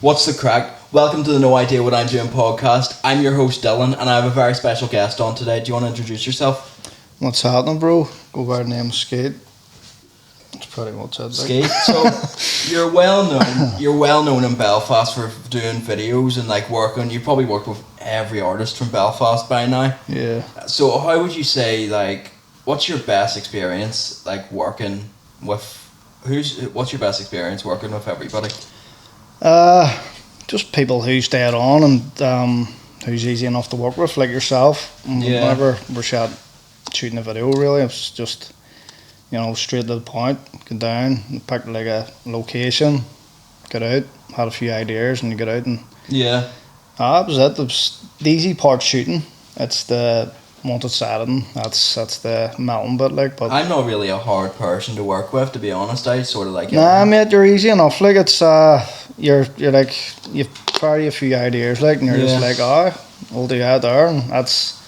What's the crack? Welcome to the No Idea What I'm Doing podcast. I'm your host Dylan and I have a very special guest on today. Do you want to introduce yourself? What's happening, bro? Go by the name of Skeet. That's pretty much it. Skeet. So you're well known. You're well known in Belfast for doing videos and like working. You probably worked with every artist from Belfast by now. Yeah. So how would you say like what's your best experience like working with what's your best experience working with everybody? Just people who's dead on and who's easy enough to work with, like yourself. Yeah. Whenever we're shooting a video, really, it's just, straight to the point. Get down, pick like a location, get out, had a few ideas, and you get out and Yeah. that was it. It was the easy part shooting. It's the once it's editing, that's the melting bit, like. But I'm not really a hard person to work with, to be honest. I sort of like nah, mate, you're easy enough. Like it's you're like you carry a few ideas, like, and you're just like, we'll do that there, and it's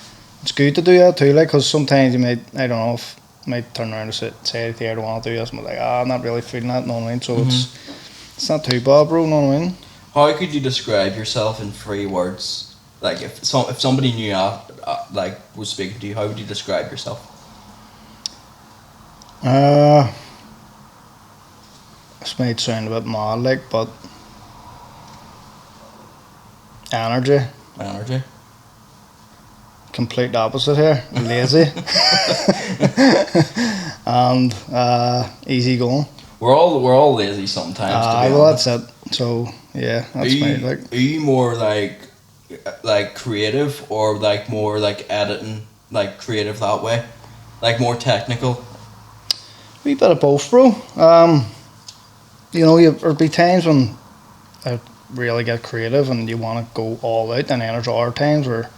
good to do that too, like, because sometimes you might, I don't know, if you might turn around and say I don't want to do this, and be like, I'm not really feeling that, you know what I mean? So it's not too bad, bro, you know what I mean? How could you describe yourself in 3 words? Like if somebody knew like was speaking to you, how would you describe yourself? This might sound a bit mad, like, but energy. Energy. Complete opposite here. Lazy. And easy going. We're all lazy sometimes. To be well, honest. that's it. So yeah, that's me. Like, are you more like creative or like more like editing, like creative that way, like more technical? wee bit of both, bro. There'll be times when I really get creative and you want to go all out, and then there's other times where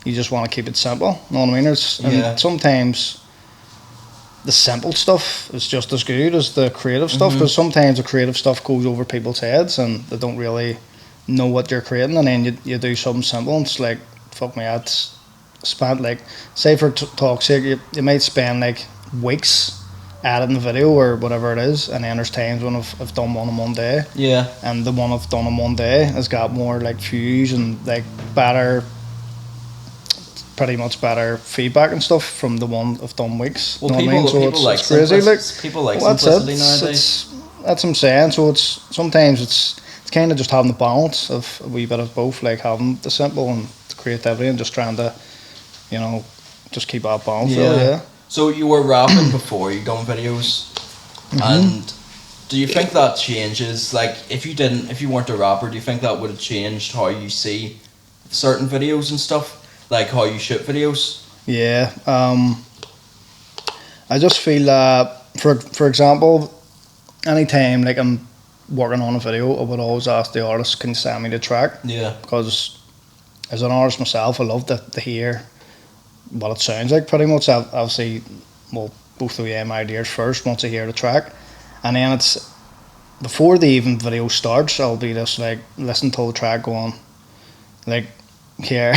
you just want to keep it simple. You know what I mean? And sometimes the simple stuff is just as good as the creative stuff, because sometimes the creative stuff goes over people's heads and they don't really know what you're creating, and then you do something simple and it's like, fuck me, that's spent, like, say for talk's sake, you might spend like weeks editing the video or whatever it is, and then there's times when I've done one in one day, and the one I've done in one day has got more like views and like pretty much better feedback and stuff from the one I've done weeks. Well, you know what I mean? So it's crazy, like, people like simplicity nowadays. That's what I'm saying. So sometimes it's kind of just having the balance of a wee bit of both, like having the simple and the creativity, and just trying to, just keep that balance. Really, yeah. So you were rapping before you done videos, and do you think that changes? Like, if you weren't a rapper, do you think that would have changed how you see certain videos and stuff, like how you shoot videos? Yeah. I just feel that, for example, anytime like I'm working on a video, I would always ask the artist, can you send me the track? Yeah. Because as an artist myself, I love to hear what it sounds like, pretty much. Obviously, we'll go through the ideas first once I hear the track, and then it's before the even video starts, I'll be just like listen to the track going like, here.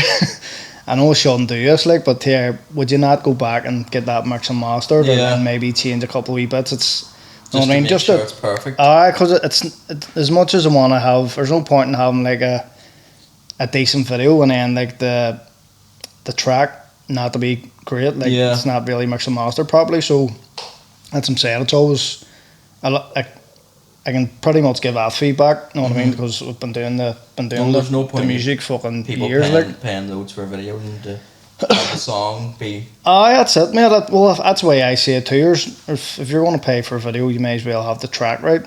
I know I shouldn't do this, like, but here, would you not go back and get that mix and mastered, and maybe change a couple of wee bits? It's, you know what I mean, just sure it's perfect. Because it's as much as I want to have. There's no point in having like a decent video and then like the track not to be great. Like, it's not really mixed and mastered properly. So that's what I'm saying. It's always I can pretty much give that feedback. You know what I mean? Because we've been doing the music fucking people years. Paying loads for a video and to have a song be. That's it, mate. That's the way I see it too. If you're going to pay for a video, you may as well have the track right.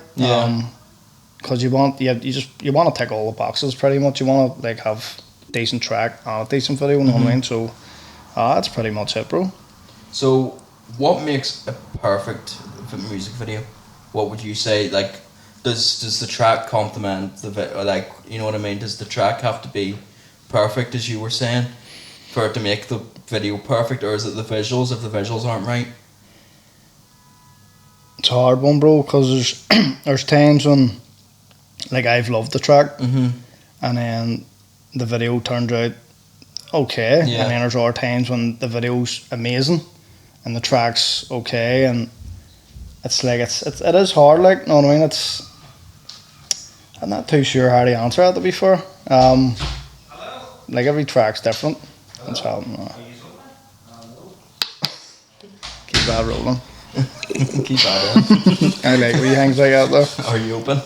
Because you want to tick all the boxes pretty much. You want to like have decent track and a decent video. You know what I mean? So that's pretty much it, bro. So what makes a perfect music video? What would you say? Like, does the track complement the video? Like, you know what I mean? Does the track have to be perfect, as you were saying, for it to make the video perfect, or is it the visuals if the visuals aren't right? It's a hard one, bro, because there's times when, like, I've loved the track, and then the video turns out okay, and then there's other times when the video's amazing and the track's okay, and it's like it is hard, like, you know what I mean? I'm not too sure how to answer that, to be fair. Like every track's different. What's happening? Keep that rolling. Keep that in. I like wee things like that though. Are you open?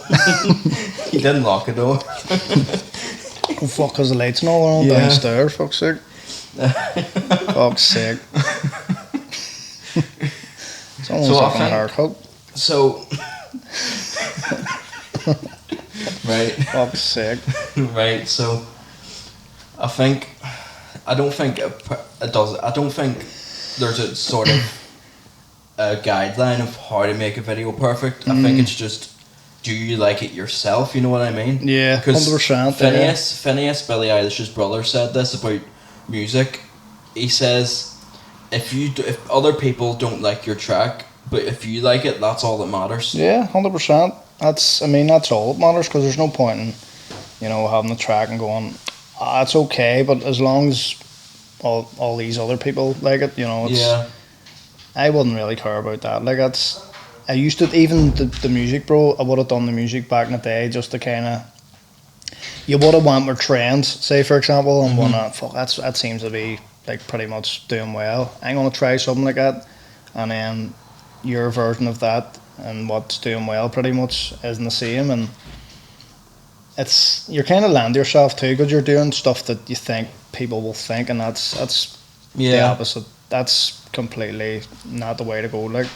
He didn't lock it door. Oh fuck, because the lights and all are on downstairs, fuck's sake. Fuck's sake. It's almost So like a haircut. So right. Fuck's sake. Right, so I don't think it does. I don't think there's a sort of a guideline of how to make a video perfect. I think it's just, do you like it yourself? You know what I mean? Yeah, 100%. Phineas, Billie Eilish's brother, said this about music. He says, if other people don't like your track, but if you like it, that's all that matters. Yeah, 100%. That's all that matters, because there's no point in, having the track and going, it's okay, but as long as all these other people like it, it's. I wouldn't really care about that. Like I used to, even the music, bro. I would have done the music back in the day just to kind of. You would have went with trends, say for example, and that seems to be like pretty much doing well. I'm gonna try something like that, and then your version of that and what's doing well pretty much isn't the same, and you're kind of lying to yourself too, because you're doing stuff that you think people will think, and that's the opposite. That's completely not the way to go. Like,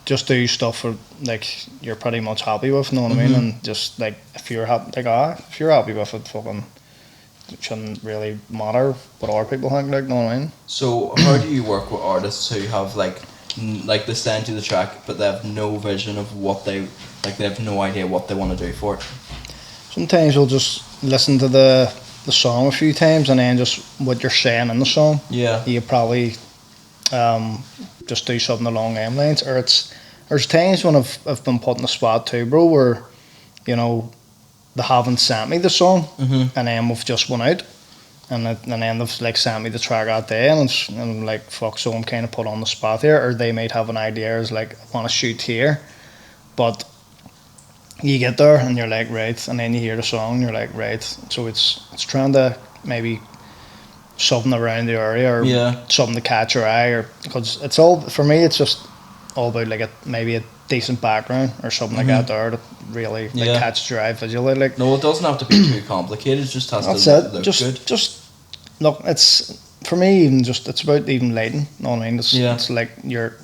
just do stuff for like you're pretty much happy with. Know what I mean? And just like if you're happy with it, fucking it shouldn't really matter what other people think. Like, know what I mean? So how do you work with artists who have like they send you the track, but they have no vision of what they have no idea what they want to do for it? Sometimes you'll just listen to the song a few times, and then just what you're saying in the song. Yeah. You probably just do something along them lines, or there's times when I've been put in the spot too, bro, where they haven't sent me the song, and then we've just went out, and then they've like sent me the track that day, and I'm like, fuck, so I'm kind of put on the spot here, or they might have an idea as like, I want to shoot here, but you get there and you're like, right, and then you hear the song and you're like, right, so it's trying to maybe something around the area, or something to catch your eye, or because it's all, for me, it's just all about like maybe a decent background or something like that there that really catches your eye visually. Like, no, it doesn't have to be too complicated. It just has to look good. Just look. It's for me, even just it's about even lighting. You know what I mean? It's like your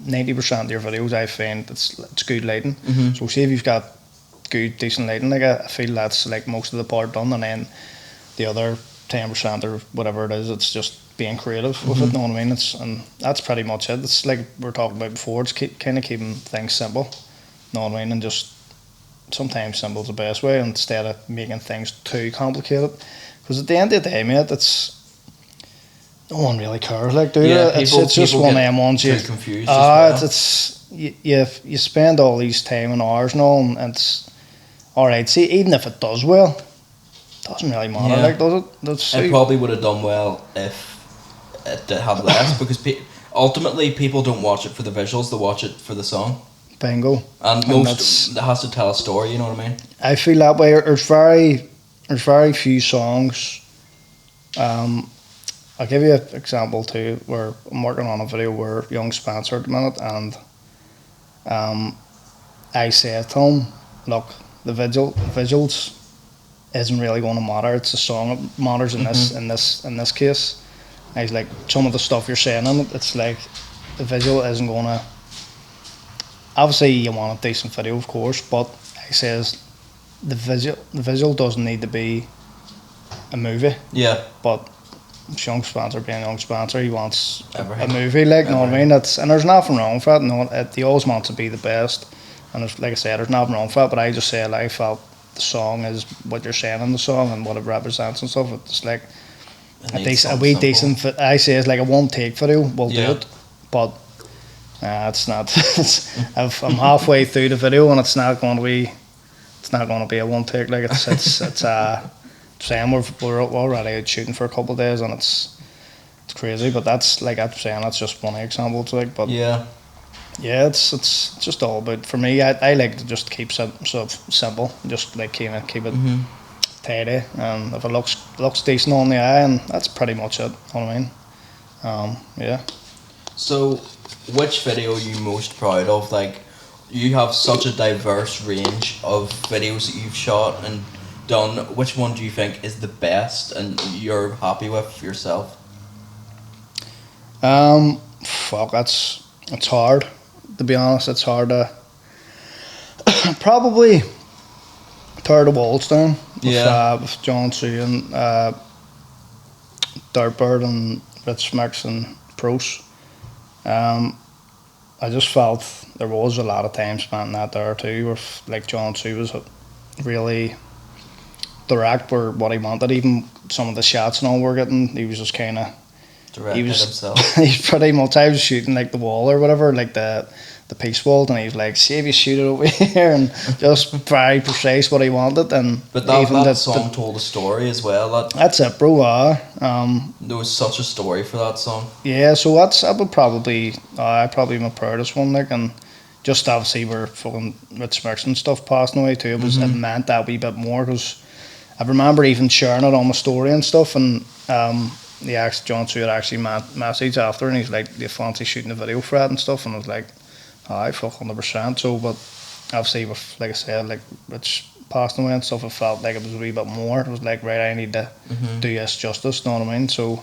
90% of your videos, I find it's good lighting. So see if you've got good decent lighting, like I feel that's like most of the part done, and then the other 10% or whatever it is, it's just being creative with it. Know what I mean? And that's pretty much it. It's like we were talking about before. It's kind of keeping things simple. Know what I mean? And just sometimes simple's the best way, instead of making things too complicated. Because at the end of the day, mate, no one really cares. Like, dude, it's just one of them ones. You confused. It's you spend all these time and hours and all, and it's all right. See, even if it does well, it doesn't really matter. Like, does it? It probably would have done well if it had less, because ultimately people don't watch it for the visuals; they watch it for the song. Bingo. And it has to tell a story. You know what I mean? I feel that way. There's very few songs. I'll give you an example too, where I'm working on a video where young Spencer at the minute, and I said to him, look, the visuals isn't really going to matter. It's the song that matters in this case. And he's like, some of the stuff you're saying in it, it's like the visual isn't going to. Obviously, you want a decent video, of course, but he says the visual doesn't need to be a movie. Yeah. But young Spencer being young Spencer, he wants a movie, like, you know what I mean? And there's nothing wrong with it. No, he always wants to be the best. And like I said, there's nothing wrong with it. But I just said, like, I felt the song is what you're saying in the song and what it represents and stuff. It's like a wee decent. I say it's like a one take video. We'll do it, but it's not. I'm halfway through the video and it's not going to be. It's not going to be a one take. Like it's saying we're already out shooting for a couple of days and it's crazy. But that's like I'm saying, that's just one example. It's like, but yeah. Yeah, it's just all about, for me, I like to just keep sort of simple, just like keep it Mm-hmm. tidy, and if it looks decent on the eye, and that's pretty much it. You know what I mean? Yeah. So, which video are you most proud of? Like, you have such a diverse range of videos that you've shot and done. Which one do you think is the best and you're happy with yourself? Fuck, it's hard, to be honest. It's hard to probably Third of Wallstone Yeah. with John Sue and Dirtbird and Rich Mix and Pros. Um, I just felt there was a lot of time spent in that there too, where like John Sue was really direct where what he wanted. Even some of the shots and all we're getting, he was just kind of he Directed was himself. he's pretty much. I was shooting like the wall or whatever, like the piece wall, and he was like, "See if you shoot it over here," and just very precise what he wanted. And But that, even that song told a story as well. that's it, bro. There was such a story for that song. Yeah, so that would probably probably my proudest one, like, and just obviously we're fucking Rich Mix and stuff passing away too. It meant that wee bit more because I remember even sharing it on my story and stuff, and John Stewart actually messaged after, and he's like, "Do you fancy shooting a video for that and stuff?" And I was like, "Aye, fuck 100%." So, but obviously, with, like I said, like Rich passing away and stuff, it felt like it was a wee bit more. It was like, right, I need to do this justice. Know what I mean? So,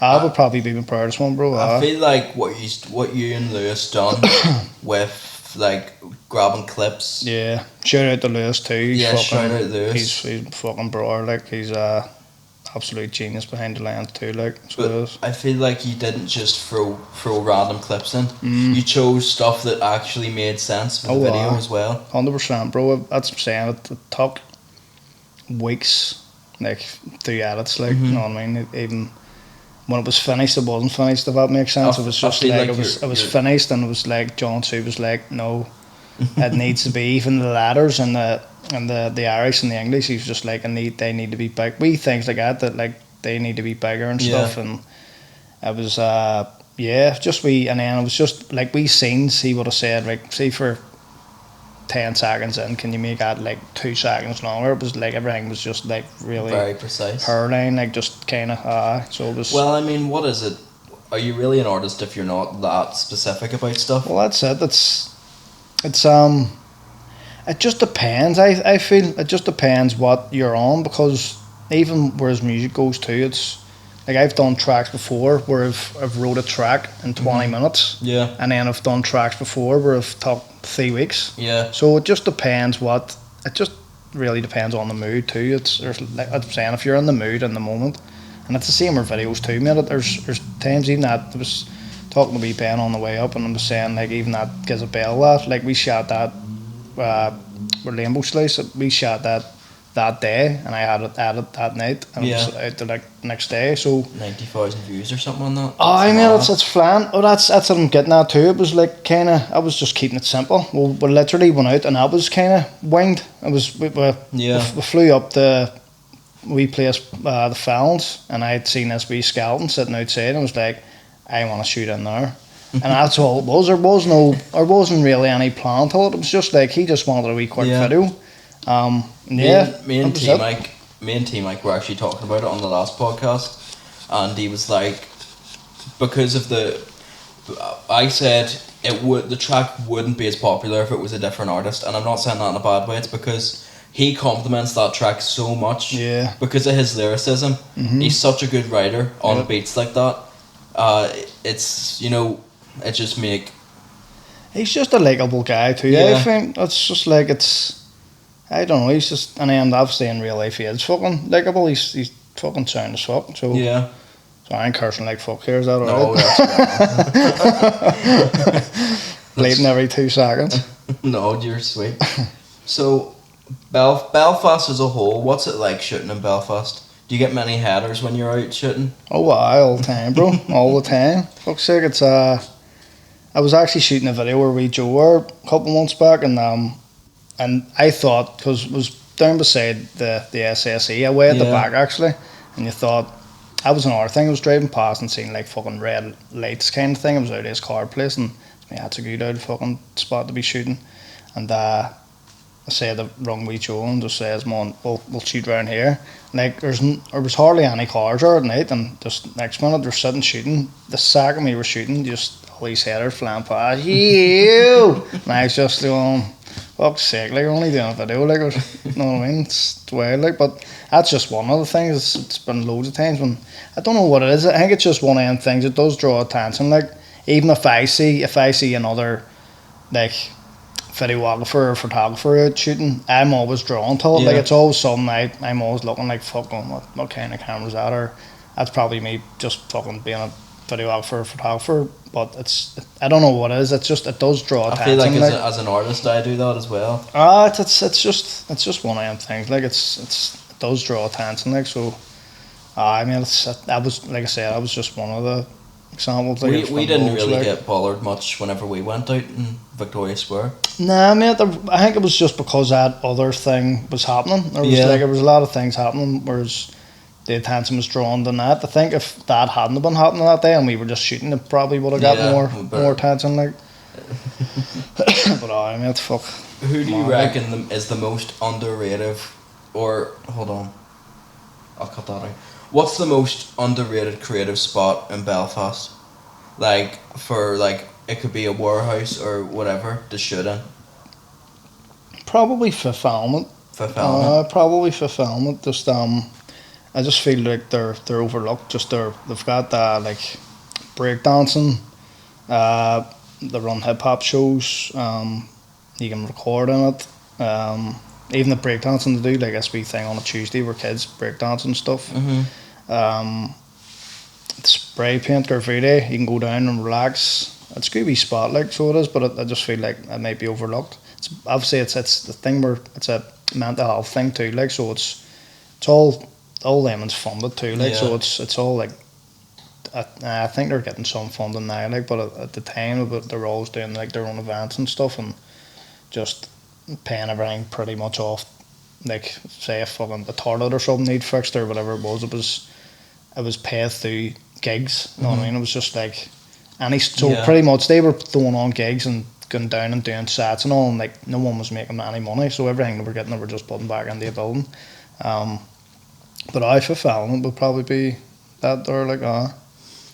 I would probably be my proudest one, bro. I feel like what you and Lewis done with like grabbing clips. Yeah, shout out to Lewis too. Yeah, shout out Lewis. He's fucking brother. Like, he's absolute genius behind the lens too. Like, so But Lewis. I feel like you didn't just throw random clips in. You chose stuff that actually made sense for the video as well. 100%, bro. That's what I'm saying. It took weeks, like, through edits. Like, you know what I mean? Even when it was finished, it wasn't finished. If that makes sense, it was just like it was finished, and it was like John Sue was like, no, it needs to be even the letters and the Irish and the English. He was just like, they need to be big. We things like that like they need to be bigger and stuff. And it was just and then it was just like we scenes. He would have said, like, see, for 10 seconds in, can you make that like 2 seconds longer? It was like everything was just like really very precise. Hairline, like, just kind of so it was. Well, I mean, what is it? Are you really an artist if you're not that specific about stuff? Well, that's it. It just depends. I feel it just depends what you're on, because even whereas music goes too, it's like I've done tracks before where I've wrote a track in 20 minutes. Yeah. And then I've done tracks before where I've took 3 weeks. Yeah. So it just depends it just really depends on the mood too. Like I'm saying, if you're in the mood in the moment, and it's the same with videos too, mate. There's times even that I was talking to wee Ben on the way up, and I was saying, like, even that Gives a Bell, that like we shot that with Rainbow Slice, we shot that day, and I had it added that night, and it was out the next day. So 90,000 views or something on that. I mean, it's flan. Oh, that's what I'm getting at too. It was like I was just keeping it simple. We literally went out, and I was kind of winged. It was we flew up we place the Fallons, and I had seen this wee skeleton sitting outside, and I was like, I want to shoot in there. And that's all it was. There wasn't really any plan to it. It was just like he just wanted a wee quick video. Me and T Mike were actually talking about it on the last podcast, and he was like, because of I said the track wouldn't be as popular if it was a different artist, and I'm not saying that in a bad way. It's because he compliments that track so much, because of his lyricism. He's such a good writer on beats like that. It's, it just make. He's just a likeable guy too. I think it's just like I don't know. He's just, and then obviously in real life he is fucking likeable. He's fucking sound as fuck. So yeah. So I ain't cursing like fuck here. Is that alright? No, that's bleeding every 2 seconds. No, you're sweet. So, Belfast as a whole, what's it like shooting in Belfast? Do you get many headers when you're out shooting? Oh, all the time, bro. All the time. Fuck's sake, it's I was actually shooting a video where we Joe were a couple months back, and I thought, because it was down beside the SSE, away at the back actually, and you thought, I was another thing, I was driving past and seeing like fucking red lights kind of thing. I was out of his car place, and yeah, it's a good old fucking spot to be shooting. And I said the wrong wee Joe and just says, "Man, we'll shoot round here." Like there was hardly any cars there at night, and just next minute they're sitting shooting. The second we were shooting, just all these headers flying past you, and I was just going, "Fuck's sake! Like we're only doing a video, like you know what I mean? It's wild, like." But that's just one of the things. It's been loads of times when I don't know what it is. I think it's just one of them things. It does draw attention. Like even if I see another like videographer or photographer out shooting, I'm always drawn to it. Yeah. Like it's always something I'm always looking like, fuck on what kind of camera's that, or that's probably me just fucking being a videographer or photographer. But I don't know what it is. It's just it does draw attention. I feel like as an artist I do that as well. It's just one of them things. Like it does draw attention. Like so. I mean, that was like I said, that was just one of the examples. Like We didn't really get bothered much whenever we went out in Victoria Square. Nah, mate. I think it was just because that other thing was happening. There was there was a lot of things happening, whereas the attention was drawn to that. I think if that hadn't been happening that day and we were just shooting, it probably would have got more attention. Like, but I mean, fuck. Who do you reckon is the most underrated, or hold on, I'll cut that out. What's the most underrated creative spot in Belfast? Like for like it could be a warehouse or whatever to shoot in. Probably fulfillment. Probably fulfillment. Just I just feel like they're overlooked. Just they've got like breakdancing. They run hip hop shows. You can record in it. Even the breakdancing they do, like this wee thing on a Tuesday where kids breakdance and stuff. Spray paint graffiti, you can go down and relax. It's a good wee spot, like so it is, but I just feel like it might be overlooked. It's obviously it's the thing where it's a mental health thing too, like so it's all them is funded too, like so it's all like I think they're getting some funding now, like but at the time they're always doing like their own events and stuff and just paying everything pretty much off. Like say if fucking the toilet or something need fixed or whatever it was paid through gigs, you know what I mean? It was just like pretty much they were throwing on gigs and going down and doing sets and all, and like no one was making any money, so everything they were getting they were just putting back into the building. But I fulfillment would probably be that or like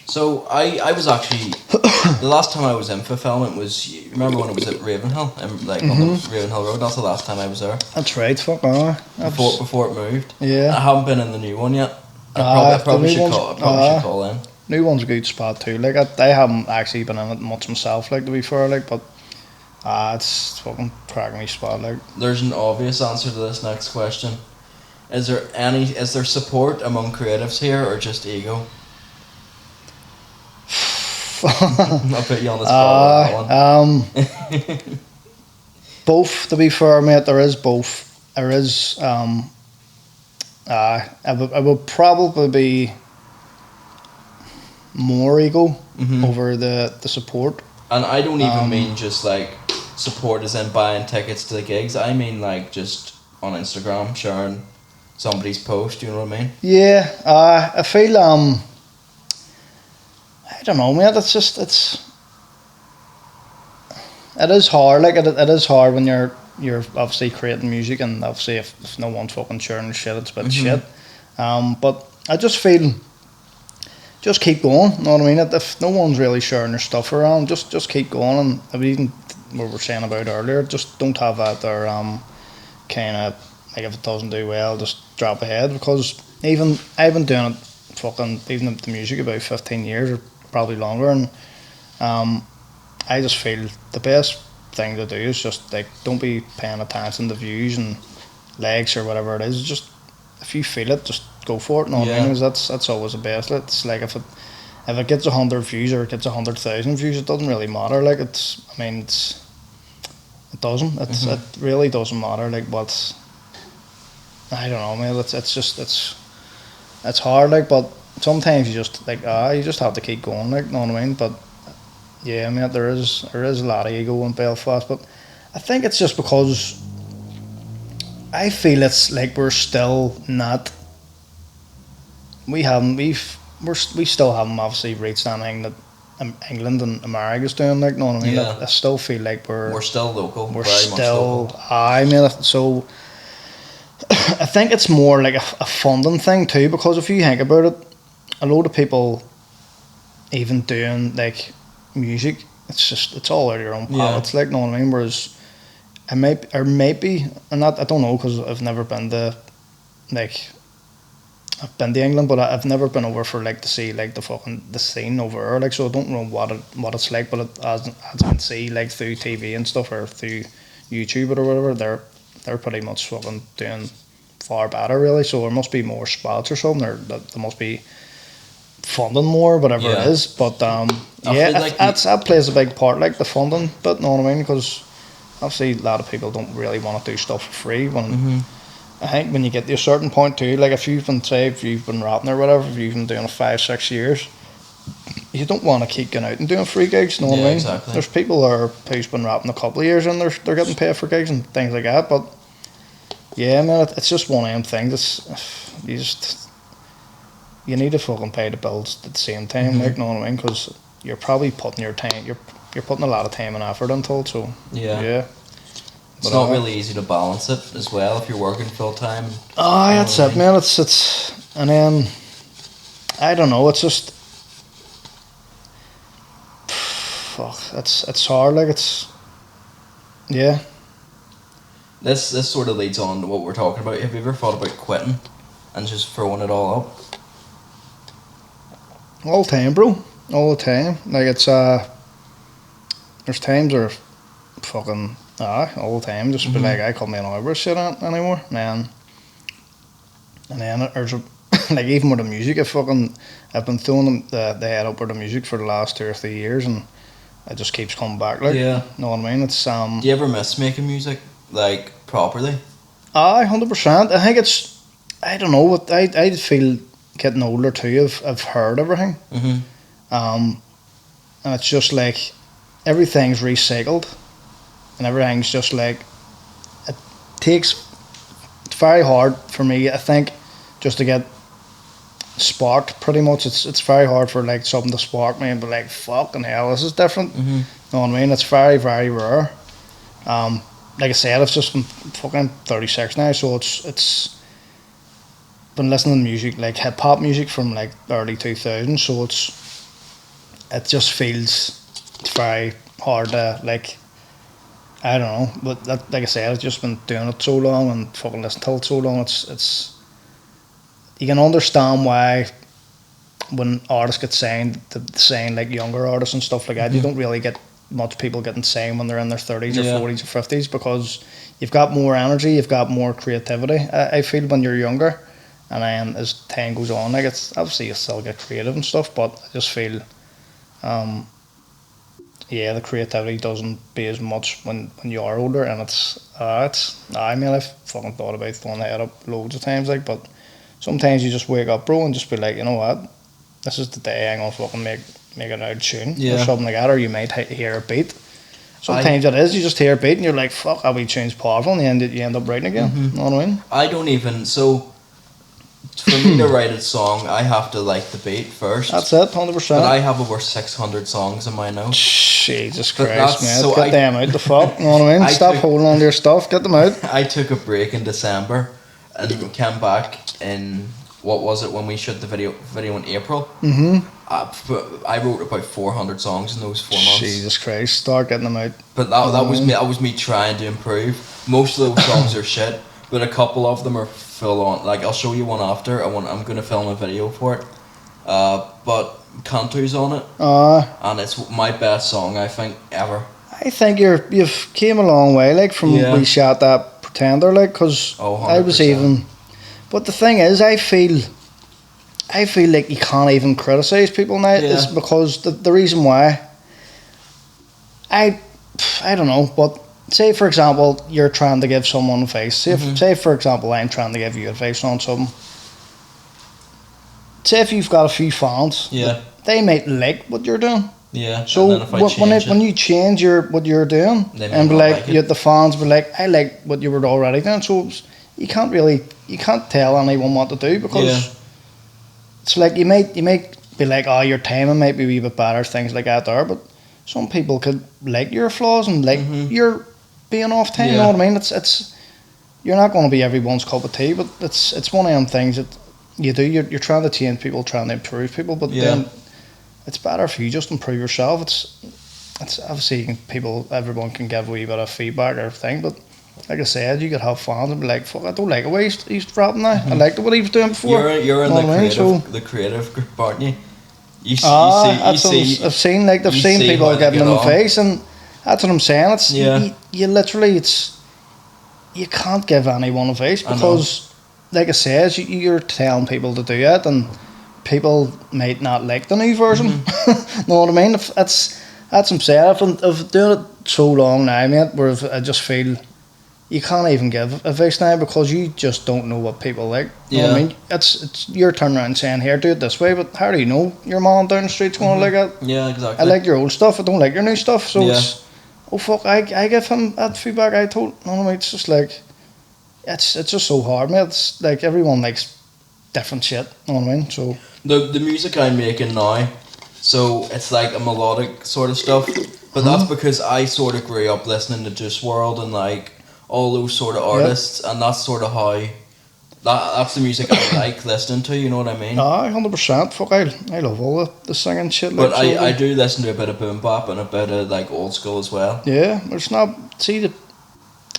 So I was actually the last time I was in fulfillment was, you remember when it was at Ravenhill and like on the Ravenhill Road? That's the last time I was there. That's right, fuck before it moved. Yeah. I haven't been in the new one yet. I probably should call in. New one's a good spot too. Like I haven't actually been in it much myself, like to be fair, like but it's fucking cracking me spot. Like there's an obvious answer to this next question. Is there support among creatives here or just ego? I'll put you on the spot on that one. Both, to be fair, mate. There is both. There is. I would probably be more ego over the support. And I don't even mean just like support as in buying tickets to the gigs. I mean like just on Instagram sharing somebody's post. You know what I mean? Yeah. I feel I don't know, mate. It's just it is hard. Like it is hard when you're obviously creating music, and obviously if no one's fucking sharing shit, it's a bit shit. But I just feel just keep going. You know what I mean? If no one's really sharing their stuff around, just keep going. And even what we were saying about earlier, just don't have that there kind of like if it doesn't do well, just drop ahead, because even I've been doing it fucking even the music about 15 years or probably longer, and I just feel the best thing to do is just like don't be paying attention to views and likes or whatever it is. Just if you feel it, just go for it. You know what I mean? Because that's always the best. It's like if it gets 100 views or it gets 100,000 views, it doesn't really matter. Like it doesn't. It really doesn't matter. Like what I don't know, man. It's hard. Like but sometimes you just like you just have to keep going. Like you know what I mean? But yeah, I mean there is a lot of ego in Belfast, but I think it's just because I feel it's like we're still not. We still haven't obviously reached anything that England and America's doing. Like, know what I mean? Yeah. I still feel like We're still local. we're Very much still. local. I mean, so I think it's more like a funding thing too, because if you think about it, a lot of people even doing like music, it's all out of your own pockets. Like, know what I mean? Whereas maybe, and that I don't know because I've never been to like. I've been to England, but I've never been over for like to see like the scene over there. Like, so I don't know what it's like. But as I can see like through TV and stuff or through YouTube or whatever, they're pretty much fucking doing far better really. So there must be more spots or something, or there must be funding more, whatever it is. But that plays a big part, like the funding. But know what I mean? Because obviously a lot of people don't really want to do stuff for free when. I think when you get to a certain point too, like if you've been rapping or whatever, if you've been doing it 5-6 years, you don't want to keep going out and doing free gigs. Know what I mean? Exactly. There's people who's been rapping a couple of years and they're getting paid for gigs and things like that. But yeah, man, it's just one of them things. You need to fucking pay the bills at the same time. Like, know what I mean? Because you're probably putting your time, you're putting a lot of time and effort into it. So yeah. It's not really easy to balance it as well if you're working full time. Oh, that's it, man. It's and then I don't know. It's just fuck. It's hard. Like This sort of leads on to what we're talking about. Have you ever thought about quitting and just throwing it all up? All the time, bro. All the time. Like it's there's times where fucking. All the time, just be like, I couldn't be annoyed with shit anymore, man. And then there's like even with the music, I've been throwing the head up with the music for the last 2 or 3 years, and it just keeps coming back. Like, know what I mean? It's Do you ever miss making music like properly? 100%. I think it's, I don't know, what I feel getting older too. I've heard everything, and it's just like everything's recycled. And everything's just like, it's very hard for me, I think, just to get sparked pretty much. It's very hard for like something to spark me and be like, fucking hell, this is different. Know what I mean? It's very, very rare. Like I said, I've just been fucking 36 now, so it's been listening to music, like hip hop music from like early 2000s, so it just feels it's very hard to like, I don't know, but that, like I said, I've just been doing it so long and fucking listening to it so long. It's you can understand why when artists get signed, like younger artists and stuff like that, you don't really get much people getting signed when they're in their 30s or 40s or 50s, because you've got more energy, you've got more creativity. I feel when you're younger, and then as time goes on, like it's obviously you still get creative and stuff, but I just feel. The creativity doesn't be as much when you are older, and I mean, I've fucking thought about throwing the head up loads of times, like, but sometimes you just wake up, bro, and just be like, you know what, this is the day I'm gonna fucking make an out tune or something like that, or you might hear a beat. Sometimes it is, you just hear a beat and you're like, fuck, that wee tune's powerful, and you end up writing again. You know what I mean? I don't even, so for me to write a song, I have to like the beat first. That's it, 100%. But I have over 600 songs in my notes. Jesus Christ, man. So get them out the fuck, you know what I mean? Stop holding on to your stuff, get them out. I took a break in December and came back in, what was it, when we shot the video in April? I wrote about 400 songs in those 4 months. Jesus Christ, start getting them out. But that was me trying to improve. Most of those songs are shit, but a couple of them are full on. Like, I'll show you one after. I'm going to film a video for it. But Cantu's on it. And it's my best song, I think, ever. I think you've came a long way, like, from we shot that Pretender, like, because I was even. But the thing is, I feel like you can't even criticise people now. Is because the reason why. I don't know, but say for example you're trying to give someone advice. Say for example I'm trying to give you advice on something. Say if you've got a few fans, they might like what you're doing. Yeah. So when you change what you're doing, and be like the fans be like, I like what you were already doing. So you can't tell anyone what to do, because it's like you might be like, oh, your timing might be a wee bit better, things like that there. But some people could like your flaws and like your being off time. You know what I mean? It's you're not going to be everyone's cup of tea, but it's one of them things that you do. You're trying to change people, trying to improve people, but then it's better if you just improve yourself. It's obviously everyone can give a wee bit of feedback or thing, but like I said, you could have fun and be like, fuck, I don't like the way he's rapping now. I liked what he was doing before. You're in the creative group, aren't you? I've seen people giving them a face, and that's what I'm saying. It's you literally you can't give anyone a face because, like I said, you're telling people to do it, and people might not like the new version. Know what I mean? That's what I'm saying. I've doing it so long now, mate, where I just feel you can't even give advice now because you just don't know what people like. You know what I mean? It's your turn around saying, here, do it this way, but how do you know your mom down the street's going to like it? Yeah, exactly. I like your old stuff, I don't like your new stuff, so it's, oh fuck, I give him that feedback I told. You know what I mean? It's just like, it's just so hard, mate. It's like everyone likes different shit, you know what I mean? So the music I'm making now, so it's like a melodic sort of stuff, but that's because I sort of grew up listening to Juice WRLD and like all those sort of artists, and that's sort of how that's the music I like listening to. You know what I mean? 100%. Fuck, I love all the singing shit. But like, I do listen to a bit of boom bap and a bit of like old school as well. Yeah, it's not.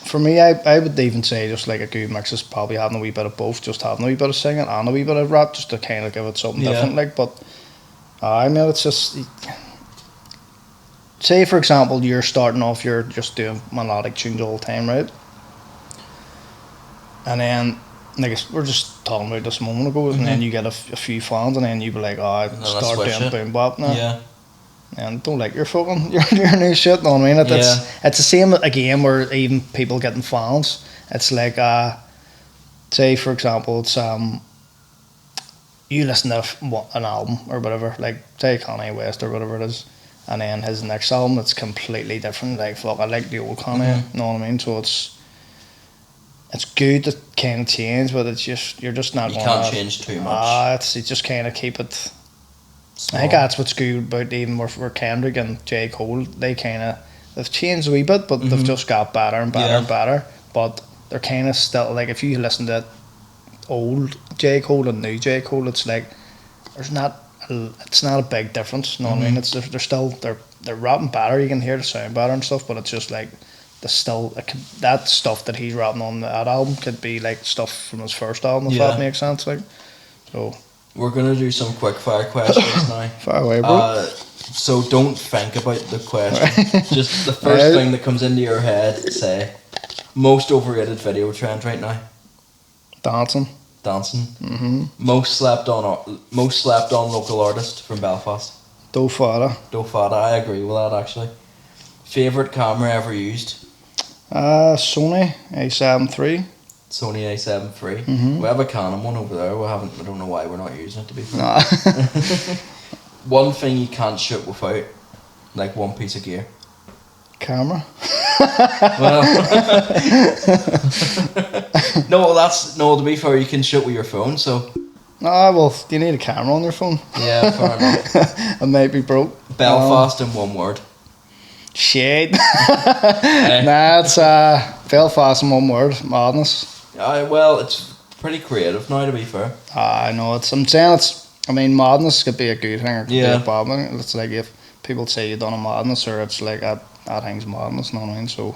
For me, I would even say just like a good mix is probably having a wee bit of both, just having a wee bit of singing and a wee bit of rap, just to kind of give it something different. Like, but I mean, it's just. Say for example, you're starting off, you're just doing melodic tunes all the time, right? And then, like we're just talking about this a moment ago, and then you get a few fans, and then you be like, oh, I start doing boom bap now. Yeah. And don't like your fucking your new shit, you know what I mean? It's the same again where even people getting fans. It's like, say for example, it's you listen to an album or whatever, like say Kanye West or whatever it is, and then his next album it's completely different. Like fuck, I like the old Kanye, you know what I mean? So it's good to kind of change, but it's just you're just not. You can't change too much. You just kind of keep it. Small. I think that's what's good about even where Kendrick and J. Cole, they've changed a wee bit, but they've just got better and better and better. But they're kind of still like if you listen to old J. Cole and new J. Cole, it's like it's not a big difference. You know what I mean? It's they're still they're rapping better. You can hear the sound better and stuff, but it's just like. That stuff that he's rapping on that album could be like stuff from his first album, if that makes sense. Like, so we're gonna do some quick fire questions now. Fire away, bro. So don't think about the question. Just the first thing that comes into your head. Say, most overrated video trend right now. Dancing. Most slept on local artist from Belfast. Do Fada. I agree with that actually. Favorite camera ever used? Sony A7 III. Sony A7 III. We have a Canon one over there. I don't know why we're not using it, to be fair. Nah. One thing you can't shoot without, like one piece of gear. Camera. Well, no. To be fair, you can shoot with your phone. So. Well, you need a camera on your phone. Yeah, fair enough. It might be broke. Belfast in one word. Shit. Nah, it's Belfast in one word. Madness. Well, it's pretty creative now, to be fair. I know. Madness could be a good thing or could be a bad thing. It's like if people say you've done a madness, or it's like that thing's madness, you know what I mean? So,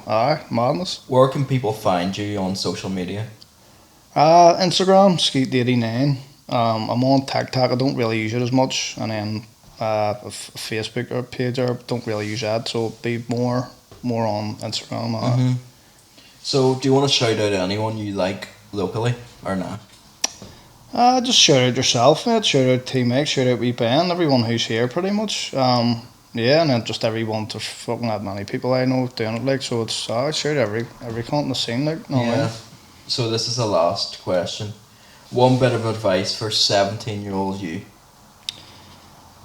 madness. Where can people find you on social media? Instagram, Skeet89. I'm on TikTok. I don't really use it as much, and then a Facebook or page, or don't really use that, so it'd be more on Instagram. So do you want to shout out anyone you like locally or not? Just shout out yourself, mate. Shout out Team X, shout out Wee Ben, everyone who's here pretty much. And then just everyone, there's fucking that many people I know doing it, like, so it's shout every cunt in the scene, like, no way. So this is the last question. One bit of advice for 17-year-old you.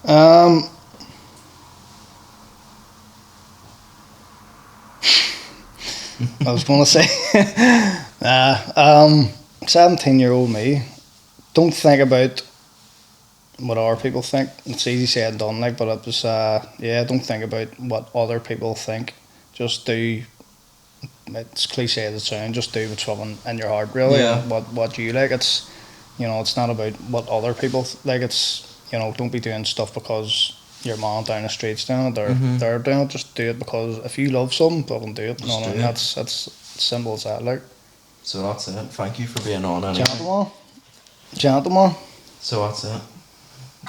I was gonna say 17-year-old me, don't think about what other people think. It's easy said and done, like, but it was don't think about what other people think. Just do. It's cliche as it sounds. Just do what's fucking in your heart, really, Yeah. and what you like. It's it's not about what other people like. It's don't be doing stuff because your mom down the street's doing it or they're doing it. Just do it because if you love something, fucking do it. Just do it. That's simple as that. Like. So that's it. Thank you for being on anyway. Gentleman. So that's it.